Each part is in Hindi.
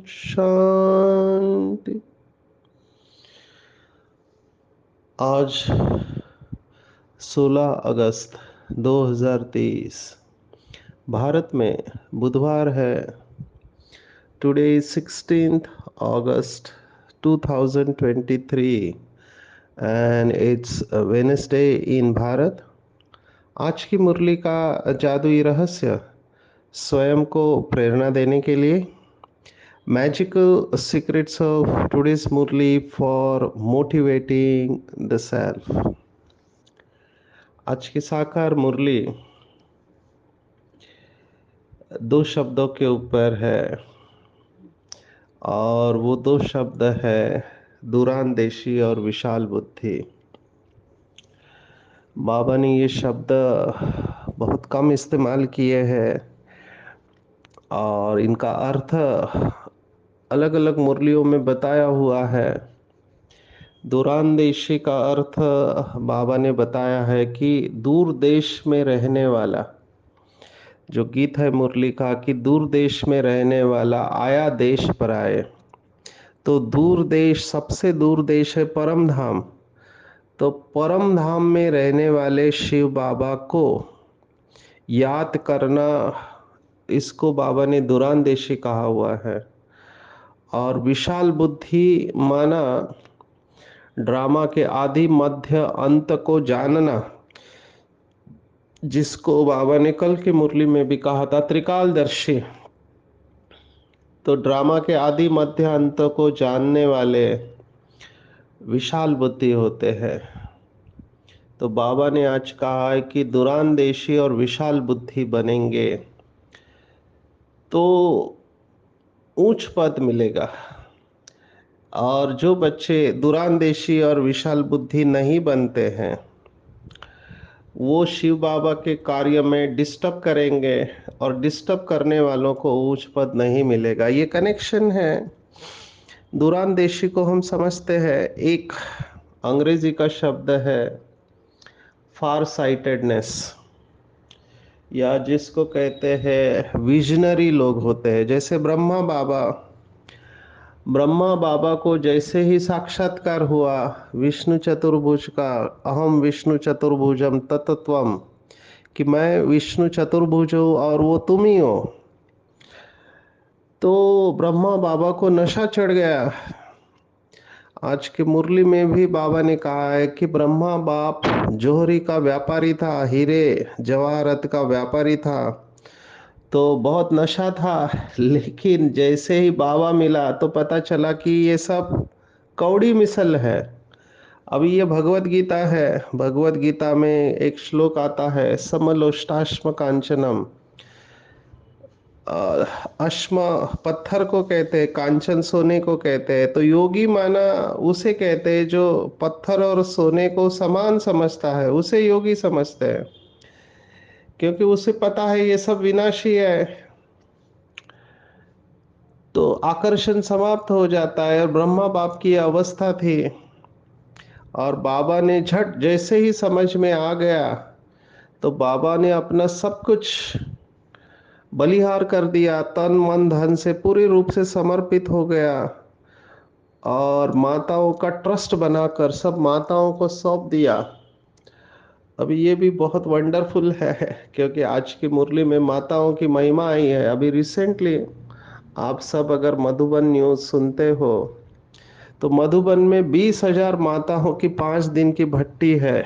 शांति। आज 16 अगस्त 2023 भारत में बुधवार है। Today is 16th August 2023 and it's Wednesday in Bharat. आज की मुरली का जादुई रहस्य स्वयं को प्रेरणा देने के लिए magical secrets of today's Murli for motivating the self. आज की साकार मुरली दो शब्दों के ऊपर है और वो दो शब्द है दूरांदेशी और विशाल बुद्धि। बाबा ने ये शब्द बहुत कम इस्तेमाल किए हैं और इनका अर्थ अलग अलग मुरलियों में बताया हुआ है। दूरांदेशी का अर्थ बाबा ने बताया है कि दूर देश में रहने वाला। जो गीत है मुरली का कि दूर देश में रहने वाला आया देश पर आए। तो दूर देश, सबसे दूर देश है परम धाम। तो परम धाम में रहने वाले शिव बाबा को याद करना, इसको बाबा ने दूरांदेशी कहा हुआ है। और विशाल बुद्धि माना ड्रामा के आदि मध्य अंत को जानना, जिसको बाबा ने कल की मुरली में भी कहा था त्रिकालदर्शी। तो ड्रामा के आदि मध्य अंत को जानने वाले विशाल बुद्धि होते हैं। तो बाबा ने आज कहा है कि दूरांदेशी और विशाल बुद्धि बनेंगे तो ऊंच पद मिलेगा। और जो बच्चे दूरांदेशी और विशाल बुद्धि नहीं बनते हैं वो शिव बाबा के कार्य में डिस्टर्ब करेंगे और डिस्टर्ब करने वालों को ऊंच पद नहीं मिलेगा। ये कनेक्शन है। दूरांदेशी को हम समझते हैं, एक अंग्रेजी का शब्द है फार साइटेडनेस, या जिसको कहते हैं विजनरी लोग होते हैं। जैसे ब्रह्मा बाबा को जैसे ही साक्षात्कार हुआ विष्णु चतुर्भुज का, अहम विष्णु चतुर्भुजम तत्त्वम, कि मैं विष्णु चतुर्भुज हूँ और वो तुम ही हो, तो ब्रह्मा बाबा को नशा चढ़ गया। आज की मुरली में भी बाबा ने कहा है कि ब्रह्मा बाप जोहरी का व्यापारी था, हीरे जवाहरत का व्यापारी था, तो बहुत नशा था। लेकिन जैसे ही बाबा मिला तो पता चला कि ये सब कौड़ी मिसल है। अभी ये भगवत गीता है। भगवत गीता में एक श्लोक आता है समलोष्टाश्म कांचनम। अश्म पत्थर को कहते हैं, कांचन सोने को कहते हैं। तो योगी माना उसे कहते हैं जो पत्थर और सोने को समान समझता है, उसे योगी समझते हैं, क्योंकि उसे पता है ये सब विनाशी है। तो आकर्षण समाप्त हो जाता है और ब्रह्मा बाप की अवस्था थी। और बाबा ने झट जैसे ही समझ में आ गया तो बाबा ने अपना सब कुछ बलिहार कर दिया, तन मन धन से पूरी रूप से समर्पित हो गया और माताओं का ट्रस्ट बनाकर सब माताओं को सौंप दिया। अभी ये भी बहुत वंडरफुल है, क्योंकि आज की मुरली में माताओं की महिमा आई है। अभी रिसेंटली आप सब अगर मधुबन न्यूज़ सुनते हो तो मधुबन में 20,000 माताओं की 5 दिन की भट्टी है।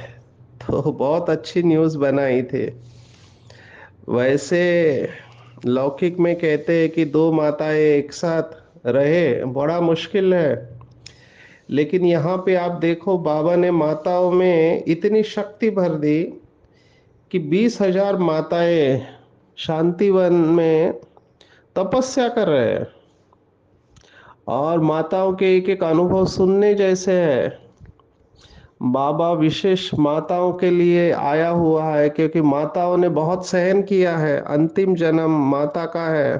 तो बहुत अच्छी न्यूज़ बनाई थी। वैसे लौकिक में कहते हैं कि दो माताएं एक साथ रहे बड़ा मुश्किल है, लेकिन यहाँ पे आप देखो बाबा ने माताओं में इतनी शक्ति भर दी कि 20,000 माताएं शांतिवन में तपस्या कर रहे हैं। और माताओं के एक एक अनुभव सुनने जैसे है। बाबा विशेष माताओं के लिए आया हुआ है, क्योंकि माताओं ने बहुत सहन किया है, अंतिम जन्म माता का है,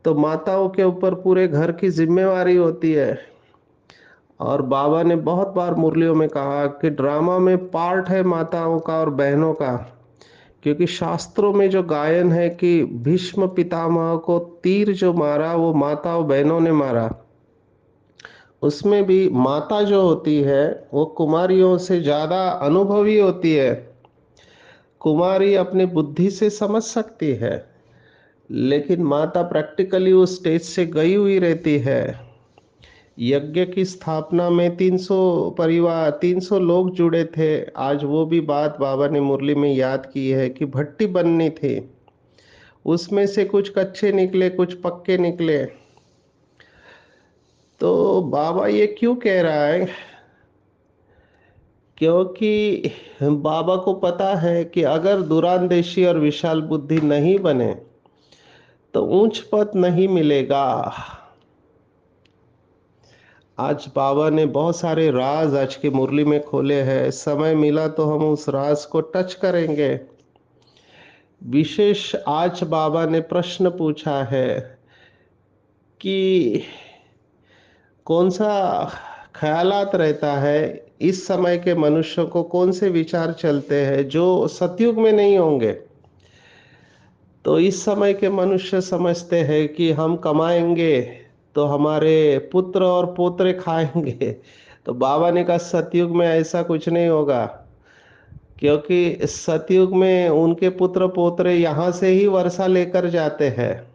तो माताओं के ऊपर पूरे घर की जिम्मेवारी होती है। और बाबा ने बहुत बार मुरलियों में कहा कि ड्रामा में पार्ट है माताओं का और बहनों का, क्योंकि शास्त्रों में जो गायन है कि भीष्म पितामह को तीर जो मारा वो माताओं बहनों ने मारा, उसमें भी माता जो होती है वो कुमारियों से ज्यादा अनुभवी होती है। कुमारी अपनी बुद्धि से समझ सकती है, लेकिन माता प्रैक्टिकली उस स्टेज से गई हुई रहती है। यज्ञ की स्थापना में 300 परिवार 300 लोग जुड़े थे। आज वो भी बात बाबा ने मुरली में याद की है कि भट्टी बननी थी, उसमें से कुछ कच्चे निकले, कुछ पक्के निकले। तो बाबा ये क्यों कह रहा है? क्योंकि बाबा को पता है कि अगर दूरांदेशी और विशाल बुद्धि नहीं बने तो ऊंच पद नहीं मिलेगा। आज बाबा ने बहुत सारे राज आज की मुरली में खोले हैं, समय मिला तो हम उस राज को टच करेंगे। विशेष आज बाबा ने प्रश्न पूछा है कि कौन सा ख्यालात रहता है, इस समय के मनुष्यों को कौन से विचार चलते हैं जो सतयुग में नहीं होंगे। तो इस समय के मनुष्य समझते हैं कि हम कमाएंगे तो हमारे पुत्र और पोत्रे खाएंगे। तो बाबा ने कहा सतयुग में ऐसा कुछ नहीं होगा, क्योंकि सतयुग में उनके पुत्र पोत्रे यहाँ से ही वर्षा लेकर जाते हैं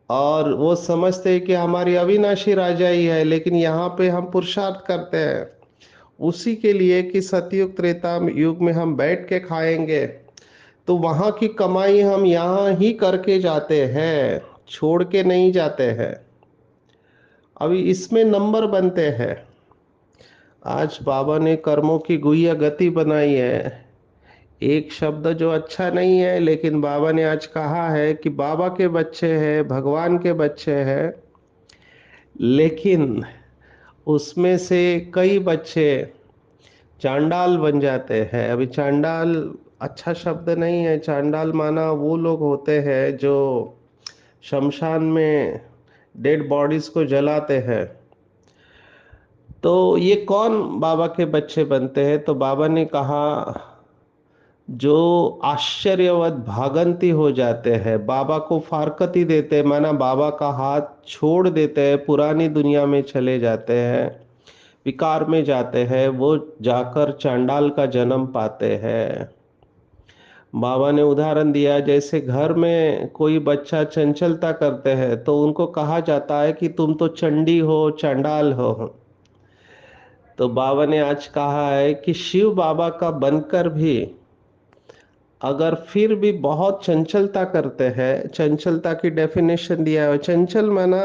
और वो समझते हैं कि हमारी अविनाशी राजा ही है, लेकिन यहाँ पे हम पुरुषार्थ करते हैं उसी के लिए कि सतयुग त्रेता युग में हम बैठ के खाएंगे। तो वहां की कमाई हम यहाँ ही करके जाते हैं, छोड़ के नहीं जाते हैं। अभी इसमें नंबर बनते हैं। आज बाबा ने कर्मों की गुह्य गति बनाई है। एक शब्द जो अच्छा नहीं है, लेकिन बाबा ने आज कहा है कि बाबा के बच्चे हैं, भगवान के बच्चे हैं, लेकिन उसमें से कई बच्चे चांडाल बन जाते हैं। अभी चांडाल अच्छा शब्द नहीं है। चांडाल माना वो लोग होते हैं जो शमशान में डेड बॉडीज को जलाते हैं। तो ये कौन बाबा के बच्चे बनते हैं? तो बाबा ने कहा जो आश्चर्यवत भागंती हो जाते हैं, बाबा को फारकती देते हैं, माना बाबा का हाथ छोड़ देते हैं, पुरानी दुनिया में चले जाते हैं, विकार में जाते हैं, वो जाकर चांडाल का जन्म पाते हैं। बाबा ने उदाहरण दिया, जैसे घर में कोई बच्चा चंचलता करते हैं तो उनको कहा जाता है कि तुम तो चंडी हो, चांडाल हो। तो बाबा ने आज कहा है कि शिव बाबा का बनकर भी अगर फिर भी बहुत चंचलता करते हैं, चंचलता की डेफिनेशन दिया है, चंचल माना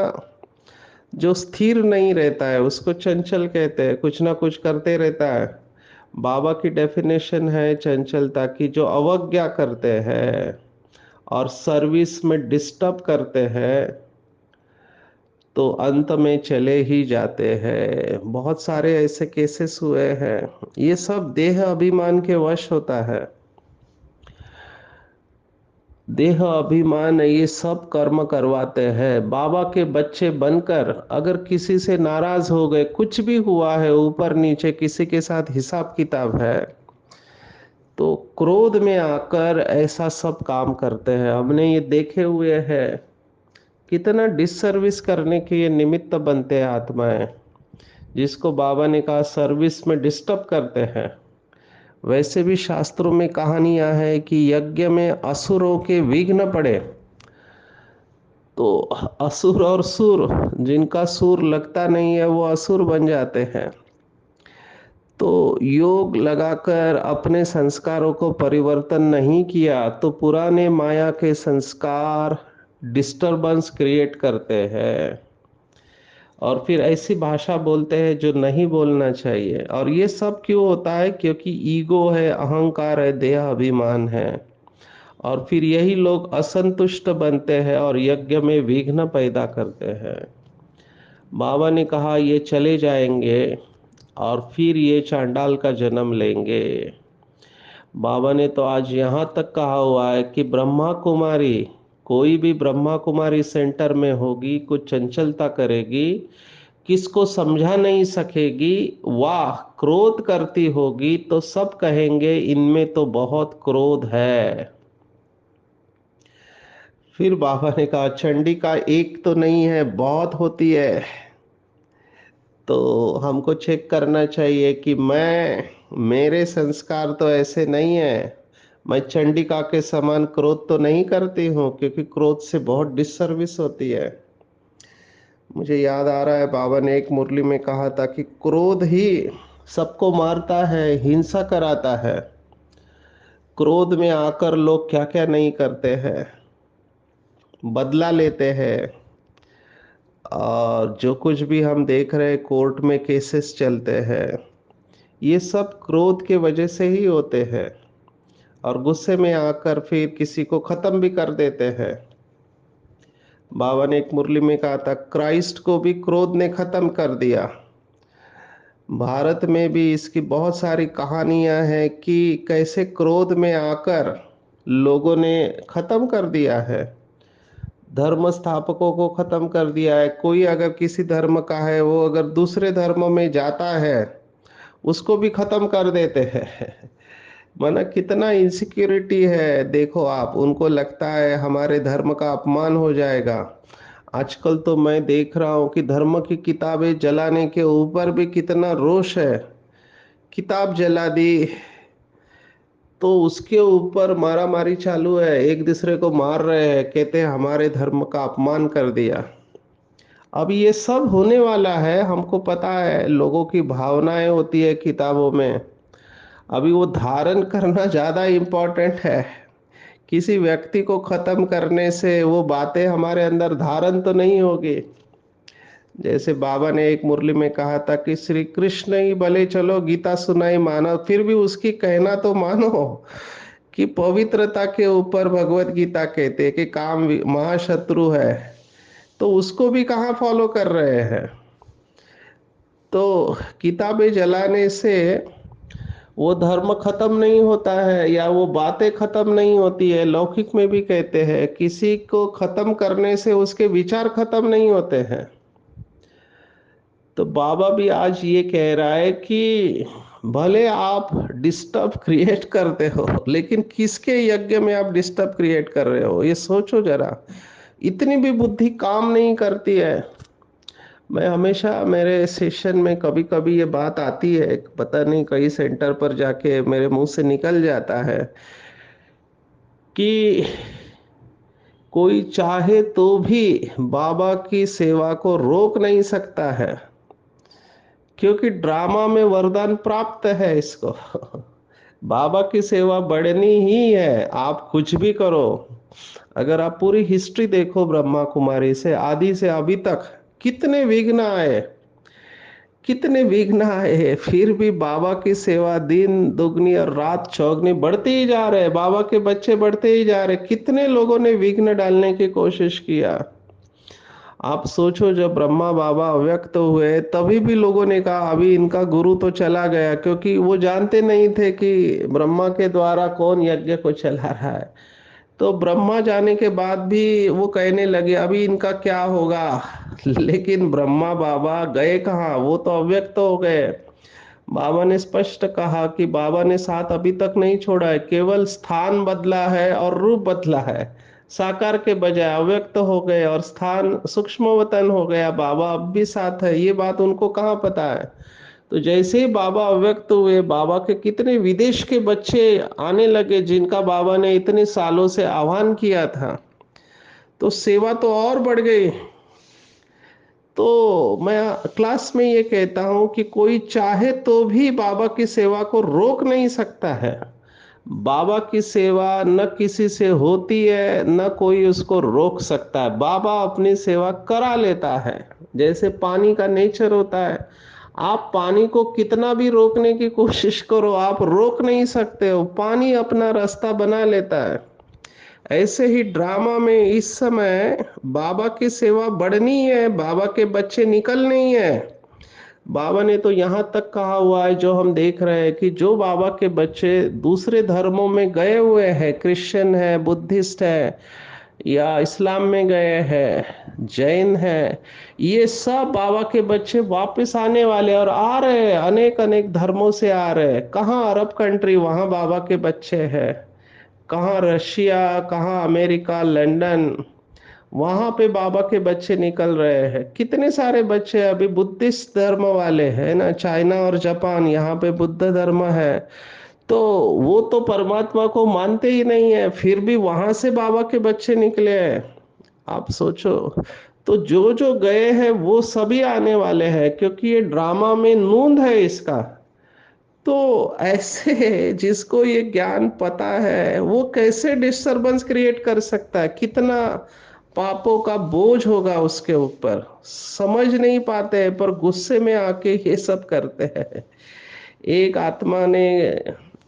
जो स्थिर नहीं रहता है उसको चंचल कहते हैं, कुछ ना कुछ करते रहता है। बाबा की डेफिनेशन है चंचलता की, जो अवज्ञा करते हैं और सर्विस में डिस्टर्ब करते हैं तो अंत में चले ही जाते हैं। बहुत सारे ऐसे केसेस हुए हैं। ये सब देह अभिमान के वश होता है। देह अभिमान ये सब कर्म करवाते हैं। बाबा के बच्चे बनकर अगर किसी से नाराज हो गए, कुछ भी हुआ है ऊपर नीचे, किसी के साथ हिसाब किताब है, तो क्रोध में आकर ऐसा सब काम करते हैं। हमने ये देखे हुए हैं, कितना डिससर्विस करने के ये निमित्त बनते हैं आत्माएं, जिसको बाबा ने कहा सर्विस में डिस्टर्ब करते हैं। वैसे भी शास्त्रों में कहानियां हैं कि यज्ञ में असुरों के विघ्न पड़े, तो असुर और सुर, जिनका सुर लगता नहीं है वो असुर बन जाते हैं। तो योग लगाकर अपने संस्कारों को परिवर्तन नहीं किया तो पुराने माया के संस्कार डिस्टरबेंस क्रिएट करते हैं और फिर ऐसी भाषा बोलते हैं जो नहीं बोलना चाहिए। और ये सब क्यों होता है? क्योंकि ईगो है, अहंकार है, देह अभिमान है। और फिर यही लोग असंतुष्ट बनते हैं और यज्ञ में विघ्न पैदा करते हैं। बाबा ने कहा ये चले जाएंगे और फिर ये चांडाल का जन्म लेंगे। बाबा ने तो आज यहाँ तक कहा हुआ है कि ब्रह्मा कुमारी, कोई भी ब्रह्मा कुमारी सेंटर में होगी, कुछ चंचलता करेगी, किसको समझा नहीं सकेगी, वाह क्रोध करती होगी तो सब कहेंगे इनमें तो बहुत क्रोध है। फिर बाबा ने कहा चंडिका एक तो नहीं है, बहुत होती है। तो हमको चेक करना चाहिए कि मेरे संस्कार तो ऐसे नहीं है, मैं चंडिका के समान क्रोध तो नहीं करती हूँ, क्योंकि क्रोध से बहुत डिससर्विस होती है। मुझे याद आ रहा है बाबा ने एक मुरली में कहा था कि क्रोध ही सबको मारता है, हिंसा कराता है। क्रोध में आकर लोग क्या क्या नहीं करते हैं, बदला लेते हैं। और जो कुछ भी हम देख रहे हैं, कोर्ट में केसेस चलते हैं, ये सब क्रोध के वजह से ही होते हैं। और गुस्से में आकर फिर किसी को खत्म भी कर देते हैं। बाबा ने एक मुरली में कहा था क्राइस्ट को भी क्रोध ने खत्म कर दिया। भारत में भी इसकी बहुत सारी कहानियां हैं कि कैसे क्रोध में आकर लोगों ने खत्म कर दिया है, धर्म स्थापकों को खत्म कर दिया है। कोई अगर किसी धर्म का है, वो अगर दूसरे धर्म में जाता है, उसको भी खत्म कर देते हैं। माना कितना इनसिक्योरिटी है, देखो आप, उनको लगता है हमारे धर्म का अपमान हो जाएगा। आजकल तो मैं देख रहा हूँ कि धर्म की किताबें जलाने के ऊपर भी कितना रोष है। किताब जला दी तो उसके ऊपर मारामारी चालू है, एक दूसरे को मार रहे हैं, कहते हैं हमारे धर्म का अपमान कर दिया। अब ये सब होने वाला है, हमको पता है। लोगों की भावनाएं होती है किताबों में, अभी वो धारण करना ज्यादा इम्पोर्टेंट है। किसी व्यक्ति को खत्म करने से वो बातें हमारे अंदर धारण तो नहीं होगी। जैसे बाबा ने एक मुरली में कहा था कि श्री कृष्ण ही भले चलो गीता सुनाई मानो, फिर भी उसकी कहना तो मानो कि पवित्रता के ऊपर भगवत गीता कहते हैं कि काम महाशत्रु है, तो उसको भी कहाँ फॉलो कर रहे हैं। तो किताबें जलाने से वो धर्म खत्म नहीं होता है, या वो बातें खत्म नहीं होती है। लौकिक में भी कहते हैं किसी को खत्म करने से उसके विचार खत्म नहीं होते हैं। तो बाबा भी आज ये कह रहा है कि भले आप डिस्टर्ब क्रिएट करते हो, लेकिन किसके यज्ञ में आप डिस्टर्ब क्रिएट कर रहे हो, ये सोचो जरा। इतनी भी बुद्धि काम नहीं करती है। मैं हमेशा मेरे सेशन में कभी कभी ये बात आती है, पता नहीं कई सेंटर पर जाके मेरे मुंह से निकल जाता है कि कोई चाहे तो भी बाबा की सेवा को रोक नहीं सकता है, क्योंकि ड्रामा में वरदान प्राप्त है इसको। बाबा की सेवा बढ़नी ही है, आप कुछ भी करो। अगर आप पूरी हिस्ट्री देखो ब्रह्मा कुमारी से आदि से अभी तक, कितने विघ्न आए, कितने विघ्न आए, फिर भी बाबा की सेवा दिन दुगनी और रात चौगनी बढ़ते ही जा रहे। बाबा के बच्चे बढ़ते ही जा रहे। कितने लोगों ने विघ्न डालने की कोशिश किया। आप सोचो, जब ब्रह्मा बाबा अव्यक्त हुए तभी भी लोगों ने कहा अभी इनका गुरु तो चला गया, क्योंकि वो जानते नहीं थे कि ब्रह्मा के द्वारा कौन यज्ञ को चला रहा है। तो ब्रह्मा जाने के बाद भी वो कहने लगे अभी इनका क्या होगा। लेकिन ब्रह्मा बाबा गए कहाँ, वो तो अव्यक्त हो गए। बाबा ने स्पष्ट कहा कि बाबा ने साथ अभी तक नहीं छोड़ा है, केवल स्थान बदला है और रूप बदला है। साकार के बजाय अव्यक्त हो गए और स्थान सूक्ष्म वतन हो गया। बाबा अब भी साथ है, ये बात उनको कहाँ पता है। तो जैसे ही बाबा अव्यक्त हुए, बाबा के कितने विदेश के बच्चे आने लगे जिनका बाबा ने इतने सालों से आह्वान किया था, तो सेवा तो और बढ़ गई। तो मैं क्लास में ये कहता हूं कि कोई चाहे तो भी बाबा की सेवा को रोक नहीं सकता है। बाबा की सेवा न किसी से होती है, न कोई उसको रोक सकता है। बाबा अपनी सेवा करा लेता है। जैसे पानी का नेचर होता है, आप पानी को कितना भी रोकने की कोशिश करो, आप रोक नहीं सकते हो, पानी अपना रास्ता बना लेता है। ऐसे ही ड्रामा में इस समय बाबा की सेवा बढ़नी है, बाबा के बच्चे निकलने ही है। बाबा ने तो यहाँ तक कहा हुआ है, जो हम देख रहे हैं कि जो बाबा के बच्चे दूसरे धर्मों में गए हुए हैं, क्रिश्चियन है, बुद्धिस्ट है या इस्लाम में गए हैं, जैन है, ये सब बाबा के बच्चे वापस आने वाले और आ रहे हैं, अनेक अनेक धर्मों से आ रहे हैं। कहाँ अरब कंट्री, वहाँ बाबा के बच्चे हैं। कहाँ रशिया, कहाँ अमेरिका, लंदन, वहां पे बाबा के बच्चे निकल रहे हैं। कितने सारे बच्चे अभी बुद्धिस्ट धर्म वाले हैं ना, चाइना और जापान, यहाँ पे बुद्ध धर्म है। तो वो तो परमात्मा को मानते ही नहीं है, फिर भी वहां से बाबा के बच्चे निकले हैं। आप सोचो। तो जो जो गए हैं वो सभी आने वाले हैं, क्योंकि ये ड्रामा में नूंद है इसका। तो ऐसे जिसको ये ज्ञान पता है, वो कैसे डिस्टरबेंस क्रिएट कर सकता है? कितना पापों का बोझ होगा उसके ऊपर, समझ नहीं पाते हैं, पर गुस्से में आके ये सब करते हैं। एक आत्मा ने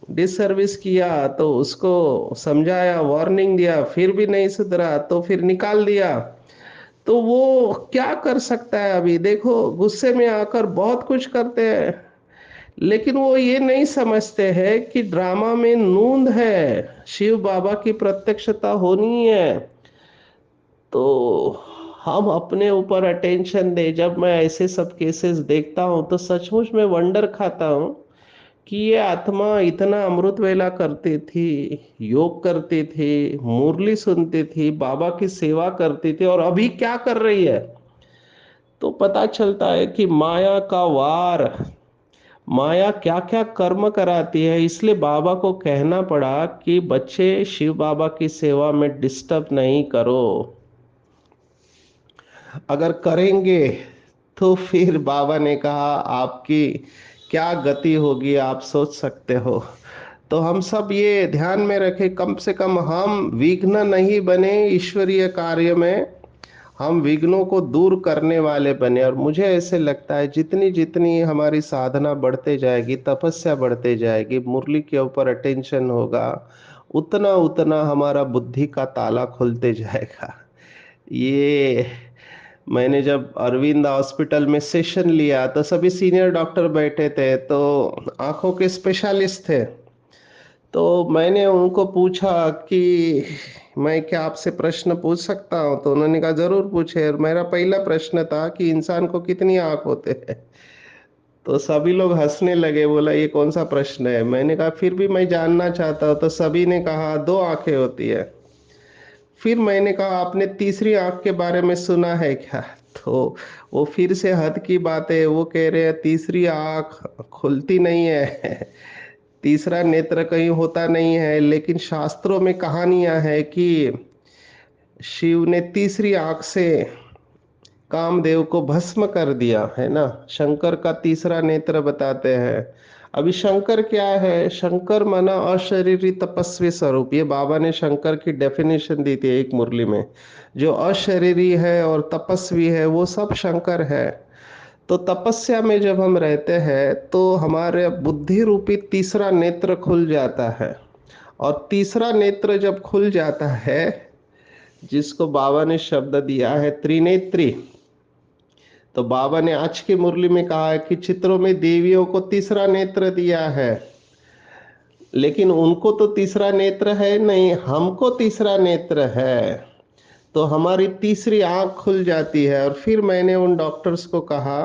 डिसर्विस किया तो उसको समझाया, वार्निंग दिया, फिर भी नहीं सुधरा तो फिर निकाल दिया। तो वो क्या कर सकता है? अभी देखो, गुस्से में आकर बहुत कुछ करते हैं, लेकिन वो ये नहीं समझते हैं कि ड्रामा में नूंद है, शिव बाबा की प्रत्यक्षता होनी है। तो हम अपने ऊपर अटेंशन दे। जब मैं ऐसे सब केसेस देखता हूं तो सचमुच में वंडर खाता हूं कि ये आत्मा इतना अमृत वेला करती थी, योग करती थी, मुरली सुनती थी, बाबा की सेवा करती थी, और अभी क्या कर रही है? तो पता चलता है कि माया का वार, माया क्या क्या कर्म कराती है। इसलिए बाबा को कहना पड़ा कि बच्चे, शिव बाबा की सेवा में डिस्टर्ब नहीं करो। अगर करेंगे तो फिर बाबा ने कहा आपकी क्या गति होगी, आप सोच सकते हो। तो हम सब ये ध्यान में रखें, कम से कम हम विघ्न नहीं बने ईश्वरीय कार्य में, हम विघ्नों को दूर करने वाले बने। और मुझे ऐसे लगता है जितनी जितनी हमारी साधना बढ़ते जाएगी, तपस्या बढ़ते जाएगी, मुरली के ऊपर अटेंशन होगा, उतना उतना हमारा बुद्धि का ताला खुलते जाएगा। ये मैंने जब अरविंद हॉस्पिटल में सेशन लिया तो सभी सीनियर डॉक्टर बैठे थे, तो आंखों के स्पेशलिस्ट थे। तो मैंने उनको पूछा कि मैं क्या आपसे प्रश्न पूछ सकता हूँ? तो उन्होंने कहा जरूर पूछे। और मेरा पहला प्रश्न था कि इंसान को कितनी आंख होते हैं? तो सभी लोग हंसने लगे, बोला ये कौन सा प्रश्न है? मैंने कहा फिर भी मैं जानना चाहता हूँ। तो सभी ने कहा दो आंखें होती है। फिर मैंने कहा आपने तीसरी आंख के बारे में सुना है क्या? तो वो फिर से हद की बात है, वो कह रहे हैं तीसरी आंख खुलती नहीं है, तीसरा नेत्र कहीं होता नहीं है। लेकिन शास्त्रों में कहानियां है कि शिव ने तीसरी आंख से कामदेव को भस्म कर दिया है ना। शंकर का तीसरा नेत्र बताते हैं। अभी शंकर क्या है? शंकर माना अशरीरी तपस्वी स्वरूप। ये बाबा ने शंकर की डेफिनेशन दी थी एक मुरली में। जो अशरीरी है और तपस्वी है वो सब शंकर है। तो तपस्या में जब हम रहते हैं तो हमारे बुद्धि रूपी तीसरा नेत्र खुल जाता है। और तीसरा नेत्र जब खुल जाता है, जिसको बाबा ने शब्द दिया है त्रिनेत्री। तो बाबा ने आज की मुरली में कहा है कि चित्रों में देवियों को तीसरा नेत्र दिया है, लेकिन उनको तो तीसरा नेत्र है नहीं, हमको तीसरा नेत्र है। तो हमारी तीसरी आंख खुल जाती है। और फिर मैंने उन डॉक्टर्स को कहा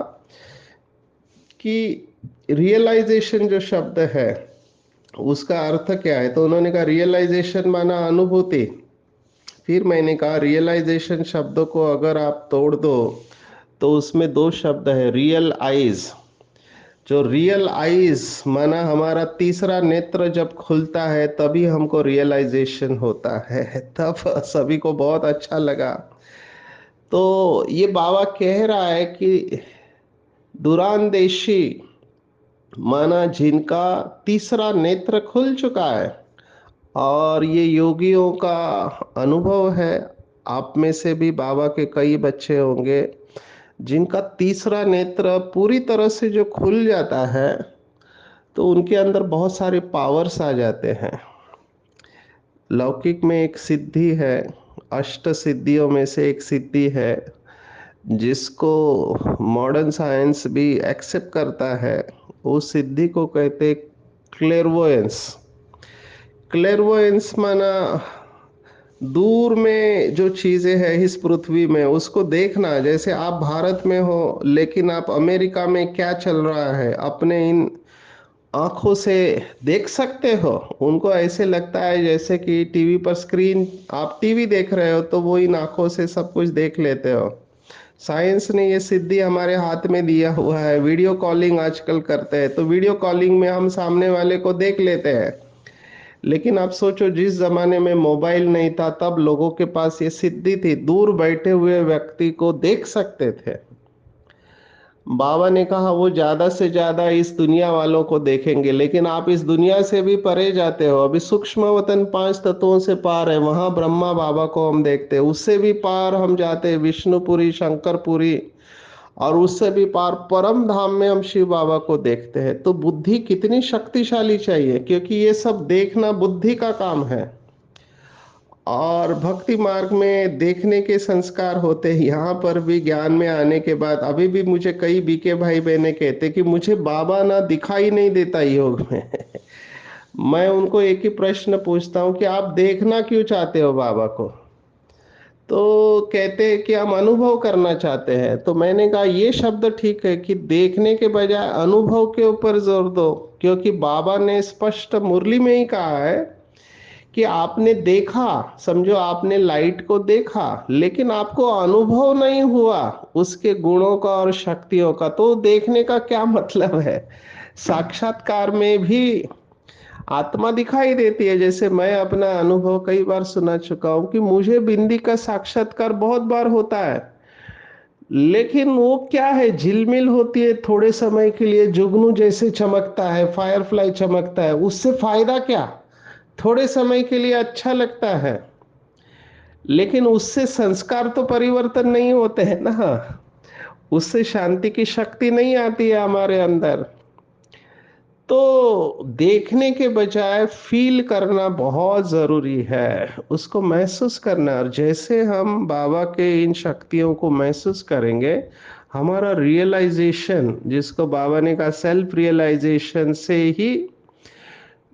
कि रियलाइजेशन जो शब्द है उसका अर्थ क्या है? तो उन्होंने कहा रियलाइजेशन माना अनुभूति। फिर मैंने कहा रियलाइजेशन शब्द को अगर आप तोड़ दो तो उसमें दो शब्द है, रियल आइज। जो रियल आइज माना हमारा तीसरा नेत्र जब खुलता है तभी हमको रियलाइजेशन होता है। तब सभी को बहुत अच्छा लगा। तो ये बाबा कह रहा है कि दुरांदेशी माना जिनका तीसरा नेत्र खुल चुका है, और ये योगियों का अनुभव है। आप में से भी बाबा के कई बच्चे होंगे जिनका तीसरा नेत्र पूरी तरह से जो खुल जाता है, तो उनके अंदर बहुत सारे पावर्स आ जाते हैं। लौकिक में एक सिद्धि है, अष्ट सिद्धियों में से एक सिद्धि है जिसको मॉडर्न साइंस भी एक्सेप्ट करता है। उस सिद्धि को कहते क्लेरवोयंस। क्लेरवोयंस माना दूर में जो चीजें हैं इस पृथ्वी में उसको देखना। जैसे आप भारत में हो लेकिन आप अमेरिका में क्या चल रहा है अपने इन आंखों से देख सकते हो। उनको ऐसे लगता है जैसे कि टीवी पर स्क्रीन, आप टीवी देख रहे हो तो वो इन आंखों से सब कुछ देख लेते हो। साइंस ने ये सिद्धि हमारे हाथ में दिया हुआ है। वीडियो कॉलिंग आजकल करते हैं तो वीडियो कॉलिंग में हम सामने वाले को देख लेते हैं। लेकिन आप सोचो, जिस जमाने में मोबाइल नहीं था तब लोगों के पास ये सिद्धि थी, दूर बैठे हुए व्यक्ति को देख सकते थे। बाबा ने कहा वो ज्यादा से ज्यादा इस दुनिया वालों को देखेंगे, लेकिन आप इस दुनिया से भी परे जाते हो। अभी सूक्ष्म वतन 5 तत्वों से पार है, वहां ब्रह्मा बाबा को हम देखते हैं। उससे भी पार हम जाते हैं विष्णुपुरी, शंकरपुरी, और उससे भी पार परम धाम में हम शिव बाबा को देखते हैं। तो बुद्धि कितनी शक्तिशाली चाहिए, क्योंकि ये सब देखना बुद्धि का काम है। और भक्ति मार्ग में देखने के संस्कार होते हैं। यहाँ पर भी ज्ञान में आने के बाद अभी भी मुझे कई बीके भाई बहने कहते कि मुझे बाबा ना दिखाई नहीं देता योग में। मैं उनको एक ही प्रश्न पूछता हूँ कि आप देखना क्यों चाहते हो बाबा को? तो कहते हैं कि हम अनुभव करना चाहते हैं। तो मैंने कहा ये शब्द ठीक है कि देखने के बजाय अनुभव के ऊपर जोर दो, क्योंकि बाबा ने स्पष्ट मुरली में ही कहा है कि आपने देखा, समझो आपने लाइट को देखा लेकिन आपको अनुभव नहीं हुआ उसके गुणों का और शक्तियों का, तो देखने का क्या मतलब है? साक्षात्कार में भी आत्मा दिखाई देती है। जैसे मैं अपना अनुभव कई बार सुना चुका हूं कि मुझे बिंदी का साक्षात्कार बहुत बार होता है, लेकिन वो क्या है, झिलमिल होती है थोड़े समय के लिए, जुगनू जैसे चमकता है, फायरफ्लाई चमकता है, उससे फायदा क्या? थोड़े समय के लिए अच्छा लगता है, लेकिन उससे संस्कार तो परिवर्तन नहीं होते हैं ना। उससे शांति की शक्ति नहीं आती है हमारे अंदर। तो देखने के बजाय फील करना बहुत जरूरी है, उसको महसूस करना। और जैसे हम बाबा के इन शक्तियों को महसूस करेंगे, हमारा रियलाइजेशन, जिसको बाबा ने कहा सेल्फ रियलाइजेशन से ही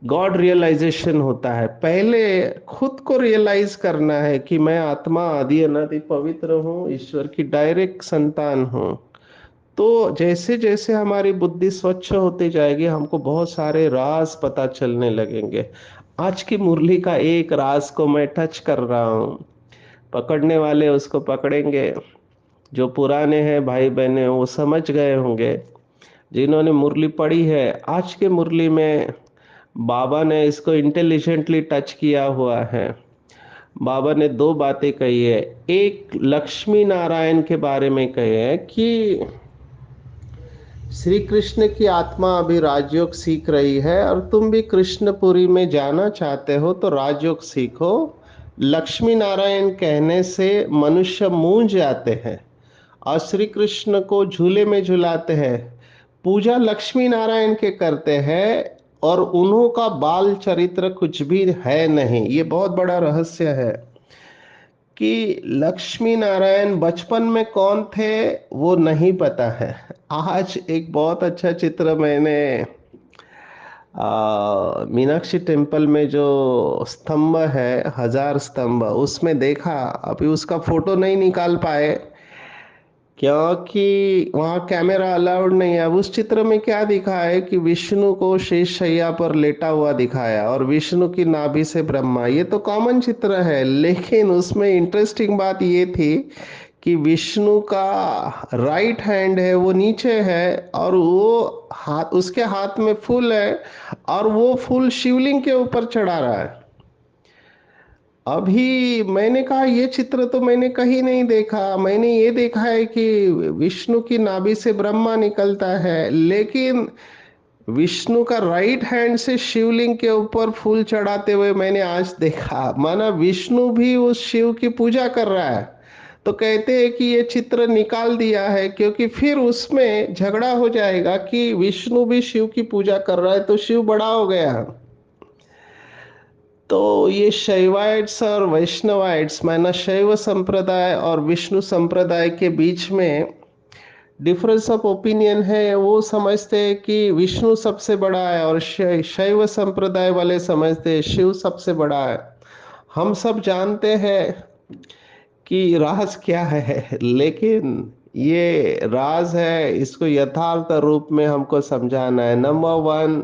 गॉड रियलाइजेशन होता है। पहले खुद को रियलाइज करना है कि मैं आत्मा आदि अनादि पवित्र हूँ, ईश्वर की डायरेक्ट संतान हूँ। तो जैसे जैसे हमारी बुद्धि स्वच्छ होती जाएगी, हमको बहुत सारे राज पता चलने लगेंगे। आज की मुरली का एक राज को मैं टच कर रहा हूँ। पकड़ने वाले उसको पकड़ेंगे, जो पुराने हैं भाई बहने वो समझ गए होंगे। जिन्होंने मुरली पढ़ी है, आज के मुरली में बाबा ने इसको इंटेलिजेंटली टच किया हुआ है। बाबा ने दो बातें कही है। एक लक्ष्मी नारायण के बारे में कहे है कि श्री कृष्ण की आत्मा अभी राजयोग सीख रही है और तुम भी कृष्णपुरी में जाना चाहते हो तो राजयोग सीखो। लक्ष्मी नारायण कहने से मनुष्य मूंझ जाते हैं और श्री कृष्ण को झूले में झुलाते हैं। पूजा लक्ष्मी नारायण के करते हैं और उन्हों का बाल चरित्र कुछ भी है नहीं। ये बहुत बड़ा रहस्य है कि लक्ष्मी नारायण बचपन में कौन थे वो नहीं पता है। आज एक बहुत अच्छा चित्र मैंने मीनाक्षी टेम्पल में जो स्तंभ है, 1000 स्तंभ, उसमें देखा। अभी उसका फोटो नहीं निकाल पाए क्योंकि वहाँ कैमरा अलाउड नहीं है। अब उस चित्र में क्या दिखा है कि विष्णु को शेष शैया पर लेटा हुआ दिखाया और विष्णु की नाभि से ब्रह्मा। ये तो कॉमन चित्र है, लेकिन उसमें इंटरेस्टिंग बात ये थी कि विष्णु का राइट हैंड है वो नीचे है और वो हाथ, उसके हाथ में फूल है और वो फूल शिवलिंग के ऊपर चढ़ा रहा है। अभी मैंने कहा ये चित्र तो मैंने कहीं नहीं देखा। मैंने ये देखा है कि विष्णु की नाभि से ब्रह्मा निकलता है, लेकिन विष्णु का राइट हैंड से शिवलिंग के ऊपर फूल चढ़ाते हुए मैंने आज देखा। माना विष्णु भी उस शिव की पूजा कर रहा है। तो कहते हैं कि ये चित्र निकाल दिया है क्योंकि फिर उसमें झगड़ा हो जाएगा कि विष्णु भी शिव की पूजा कर रहा है तो शिव बड़ा हो गया। तो ये शैवाइट्स और वैष्णवाइट्स माना शैव संप्रदाय और विष्णु संप्रदाय के बीच में डिफरेंस ऑफ ओपिनियन है। वो समझते हैं कि विष्णु सबसे बड़ा है और शैव संप्रदाय वाले समझते हैं शिव सबसे बड़ा है। हम सब जानते हैं कि राज क्या है, लेकिन ये राज है, इसको यथार्थ रूप में हमको समझाना है। नंबर वन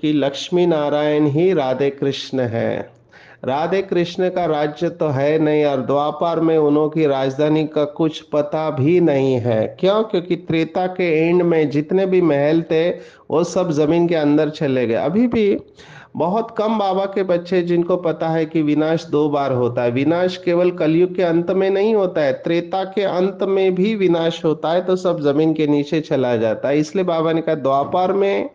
कि लक्ष्मी नारायण ही राधे कृष्ण है। राधे कृष्ण का राज्य तो है नहीं और द्वापर में उन्हों की राजधानी का कुछ पता भी नहीं है। क्यों? क्योंकि त्रेता के एंड में जितने भी महल थे वो सब जमीन के अंदर चले गए। अभी भी बहुत कम बाबा के बच्चे जिनको पता है कि विनाश दो बार होता है। विनाश केवल कलयुग के अंत में नहीं होता है, त्रेता के अंत में भी विनाश होता है, तो सब जमीन के नीचे चला जाता है। इसलिए बाबा ने कहा द्वापर में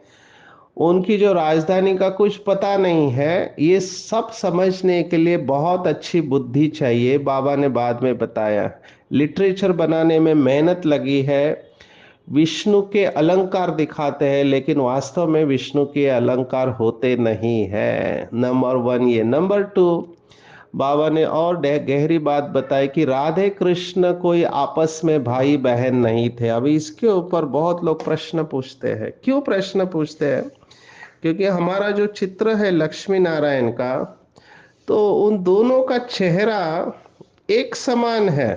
उनकी जो राजधानी का कुछ पता नहीं है। ये सब समझने के लिए बहुत अच्छी बुद्धि चाहिए। बाबा ने बाद में बताया लिटरेचर बनाने में मेहनत लगी है। विष्णु के अलंकार दिखाते हैं लेकिन वास्तव में विष्णु के अलंकार होते नहीं है। नंबर वन ये। नंबर टू, बाबा ने और गहरी बात बताई कि राधे कृष्ण कोई आपस में भाई बहन नहीं थे। अभी इसके ऊपर बहुत लोग प्रश्न पूछते हैं। क्यों प्रश्न पूछते हैं? क्योंकि हमारा जो चित्र है लक्ष्मी नारायण का, तो उन दोनों का चेहरा एक समान है।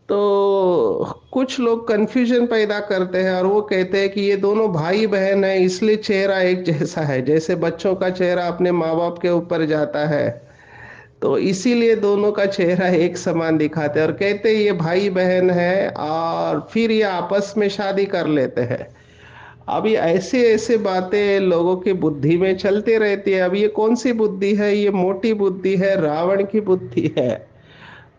तो कुछ लोग कंफ्यूजन पैदा करते हैं और वो कहते हैं कि ये दोनों भाई बहन है इसलिए चेहरा एक जैसा है। जैसे बच्चों का चेहरा अपने माँ बाप के ऊपर जाता है, तो इसीलिए दोनों का चेहरा एक समान दिखाते हैं और कहते हैं ये भाई बहन है, और फिर ये आपस में शादी कर लेते हैं। अभी ऐसे ऐसे बातें लोगों की बुद्धि में चलती रहती है। अब ये कौन सी बुद्धि है? ये मोटी बुद्धि है, रावण की बुद्धि है।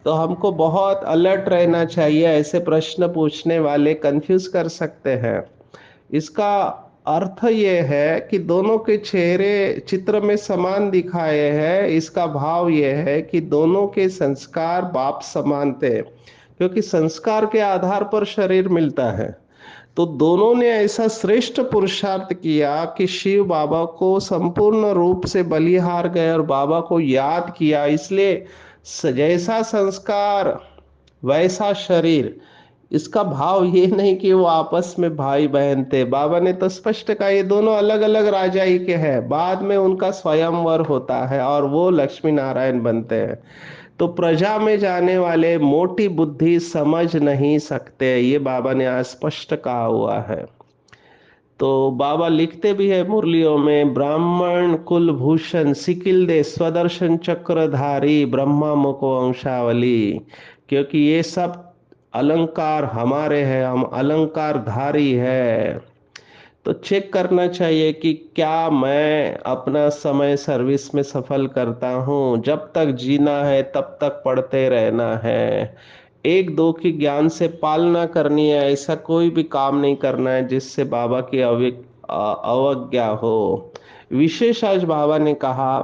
तो हमको बहुत अलर्ट रहना चाहिए। ऐसे प्रश्न पूछने वाले कंफ्यूज कर सकते हैं। इसका अर्थ ये है कि दोनों के चेहरे चित्र में समान दिखाए हैं। इसका भाव ये है कि दोनों के संस्कार बाप समान थे, क्योंकि संस्कार के आधार पर शरीर मिलता है। तो दोनों ने ऐसा श्रेष्ठ पुरुषार्थ किया कि शिव बाबा को संपूर्ण रूप से बलिहार गए और बाबा को याद किया। इसलिए जैसा संस्कार वैसा शरीर। इसका भाव ये नहीं कि वो आपस में भाई बहन थे। बाबा ने तो स्पष्ट कहा ये दोनों अलग अलग राजाई के हैं। बाद में उनका स्वयंवर होता है और वो लक्ष्मी नारायण बनते हैं। तो प्रजा में जाने वाले मोटी बुद्धि समझ नहीं सकते, ये बाबा ने आज स्पष्ट कहा हुआ है। तो बाबा लिखते भी है मुरलियों में, ब्राह्मण कुलभूषण सिकिल दे स्वदर्शन चक्रधारी ब्रह्मा मुको वंशावली। क्योंकि ये सब अलंकार हमारे हैं, हम अलंकार धारी है। तो चेक करना चाहिए कि क्या मैं अपना समय सर्विस में सफल करता हूँ। जब तक जीना है तब तक पढ़ते रहना है। एक दो की ज्ञान से पालना करनी है। ऐसा कोई भी काम नहीं करना है जिससे बाबा की अवज्ञा हो। विशेष आज बाबा ने कहा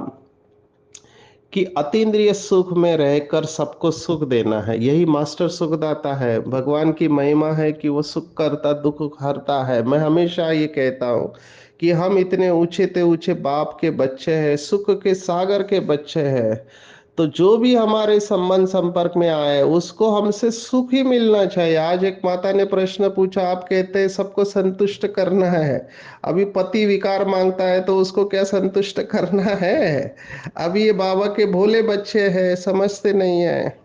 कि अतीन्द्रिय सुख में रहकर सबको सुख देना है, यही मास्टर सुखदाता है। भगवान की महिमा है कि वो सुख करता दुख हरता है। मैं हमेशा ये कहता हूँ कि हम इतने ऊंचे ते ऊंचे बाप के बच्चे हैं, सुख के सागर के बच्चे हैं। तो जो भी हमारे संबंध संपर्क में आए उसको हमसे सुख ही मिलना चाहिए। आज एक माता ने प्रश्न पूछा, आप कहते हैं सबको संतुष्ट करना है। अभी पति विकार मांगता है तो उसको क्या संतुष्ट करना है? अभी ये बाबा के भोले बच्चे हैं, समझते नहीं है।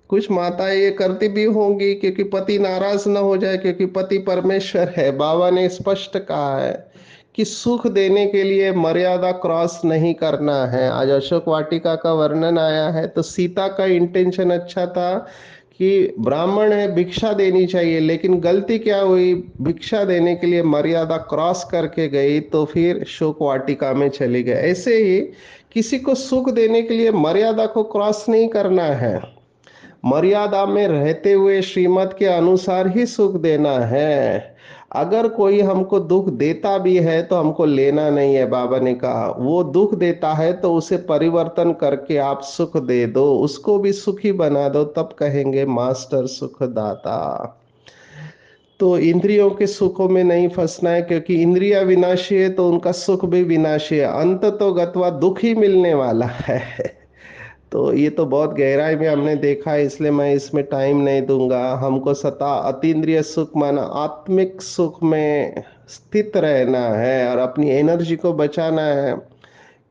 कुछ माताएं ये करती भी होंगी क्योंकि पति नाराज ना हो जाए, क्योंकि पति परमेश्वर है। बाबा ने स्पष्ट कहा है कि सुख देने के लिए मर्यादा क्रॉस नहीं करना है। आज अशोक वाटिका का वर्णन आया है तो सीता का इंटेंशन अच्छा था कि ब्राह्मण है भिक्षा देनी चाहिए, लेकिन गलती क्या हुई, भिक्षा देने के लिए मर्यादा क्रॉस करके गई तो फिर शोक वाटिका में चली गई। ऐसे ही किसी को सुख देने के लिए मर्यादा को क्रॉस नहीं करना है। मर्यादा में रहते हुए श्रीमत के अनुसार ही सुख देना है। अगर कोई हमको दुख देता भी है तो हमको लेना नहीं है। बाबा ने कहा वो दुख देता है तो उसे परिवर्तन करके आप सुख दे दो, उसको भी सुखी बना दो, तब कहेंगे मास्टर सुखदाता। तो इंद्रियों के सुखों में नहीं फंसना है, क्योंकि इंद्रिया विनाशी है तो उनका सुख भी विनाशी है, अंत तो गत्वा दुख ही मिलने वाला है। तो ये तो बहुत गहराई में हमने देखा है, इसलिए मैं इसमें टाइम नहीं दूंगा। हमको सता अतीन्द्रिय सुख माना आत्मिक सुख में स्थित रहना है और अपनी एनर्जी को बचाना है,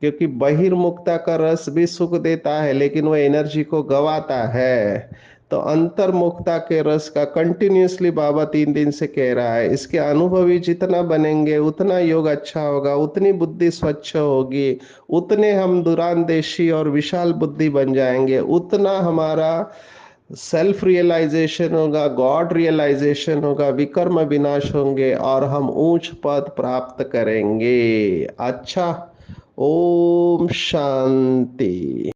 क्योंकि बहिर्मुखता का रस भी सुख देता है लेकिन वह एनर्जी को गवाता है। तो अंतर्मुखता के रस का कंटिन्यूअसली बाबा 3 दिन से कह रहा है, इसके अनुभवी जितना बनेंगे उतना योग अच्छा होगा, उतनी बुद्धि स्वच्छ होगी, उतने हम दूरांदेशी और विशाल बुद्धि बन जाएंगे, उतना हमारा सेल्फ रियलाइजेशन होगा, गॉड रियलाइजेशन होगा, विकर्म विनाश होंगे और हम ऊंच पद प्राप्त करेंगे। अच्छा, ओम शांति।